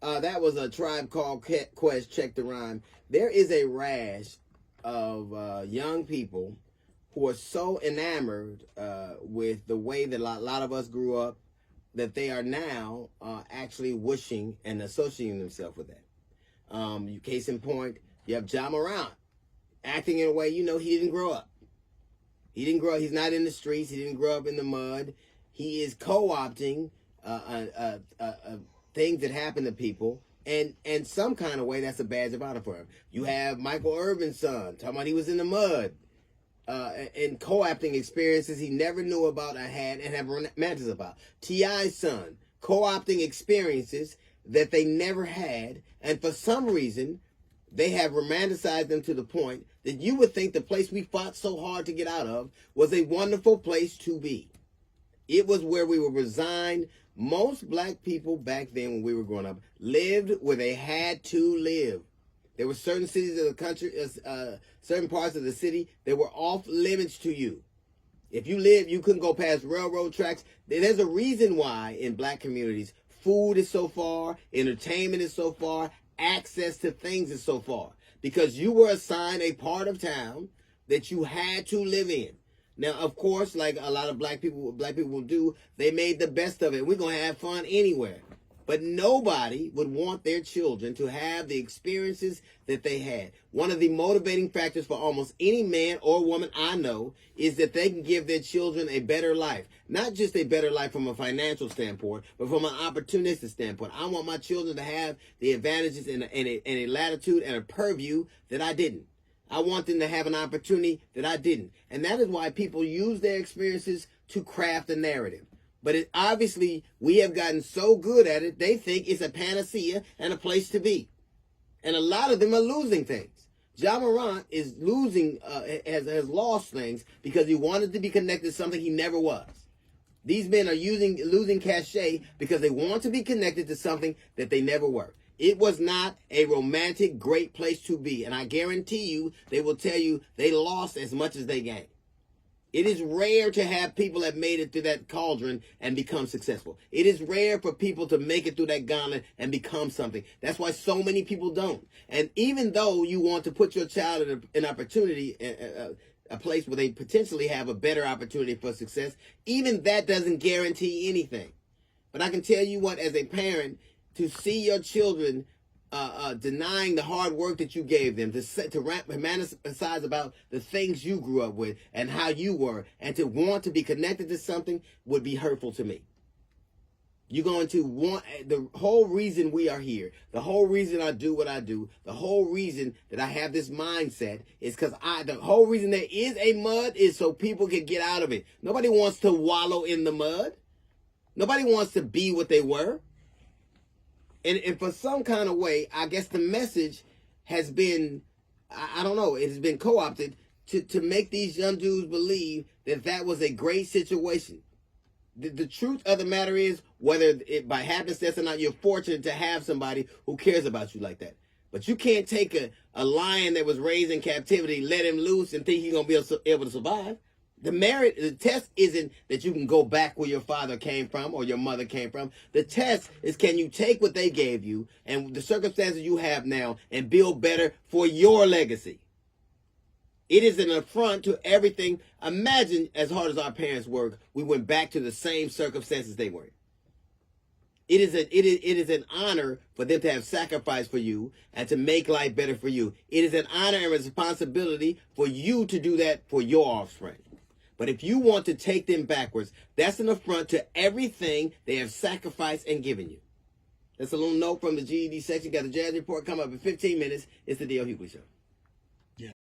That was a Tribe Called Quest, Check the Rhyme. There is a rash of young people who are so enamored with the way that a lot of us grew up that they are now actually wishing and associating themselves with that. Case in point, you have John Morant acting in a way, he didn't grow up. He didn't grow up. He's not in the streets. He didn't grow up in the mud. He is co-opting things that happen to people, and some kind of way that's a badge of honor for him. You have Michael Irvin's son talking about he was in the mud and co-opting experiences he never knew about or had and have romanticism about. T.I.'s son co-opting experiences that they never had, and for some reason they have romanticized them to the point that you would think the place we fought so hard to get out of was a wonderful place to be. It was where we were resigned. Most black people back then when we were growing up lived where they had to live. There were certain cities of the country, certain parts of the city that were off limits to you. If you lived, you couldn't go past railroad tracks. There's a reason why in black communities, food is so far, entertainment is so far, access to things is so far. Because you were assigned a part of town that you had to live in. Now, of course, like a lot of black people will do, they made the best of it. We're going to have fun anywhere. But nobody would want their children to have the experiences that they had. One of the motivating factors for almost any man or woman I know is that they can give their children a better life. Not just a better life from a financial standpoint, but from an opportunistic standpoint. I want my children to have the advantages and a latitude and a purview that I didn't. I want them to have an opportunity that I didn't. And that is why people use their experiences to craft a narrative. But obviously, we have gotten so good at it, they think it's a panacea and a place to be. And a lot of them are losing things. John Morant is losing, has lost things because he wanted to be connected to something he never was. These men are losing cachet because they want to be connected to something that they never were. It was not a romantic, great place to be. And I guarantee you, they will tell you they lost as much as they gained. It is rare to have people that made it through that cauldron and become successful. It is rare for people to make it through that gauntlet and become something. That's why so many people don't. And even though you want to put your child in an opportunity, a place where they potentially have a better opportunity for success, even that doesn't guarantee anything. But I can tell you what, as a parent, to see your children denying the hard work that you gave them, to romanticize about the things you grew up with and how you were, and to want to be connected to something would be hurtful to me. You're going to want, the whole reason we are here, the whole reason I do what I do, the whole reason that I have this mindset is because the whole reason there is a mud is so people can get out of it. Nobody wants to wallow in the mud. Nobody wants to be what they were. And for some kind of way, I guess the message has been, I don't know, it has been co-opted to make these young dudes believe that that was a great situation. The truth of the matter is, whether it by happenstance or not, you're fortunate to have somebody who cares about you like that. But you can't take a lion that was raised in captivity, let him loose, and think he's going to be able to survive. The test isn't that you can go back where your father came from or your mother came from. The test is, can you take what they gave you and the circumstances you have now and build better for your legacy? It is an affront to everything. Imagine, as hard as our parents work, we went back to the same circumstances they were in. It is an honor for them to have sacrificed for you and to make life better for you. It is an honor and responsibility for you to do that for your offspring. But if you want to take them backwards, that's an affront to everything they have sacrificed and given you. That's a little note from the GED section. Got the Jazz Report coming up in 15 minutes. It's the D.L. Hughley Show.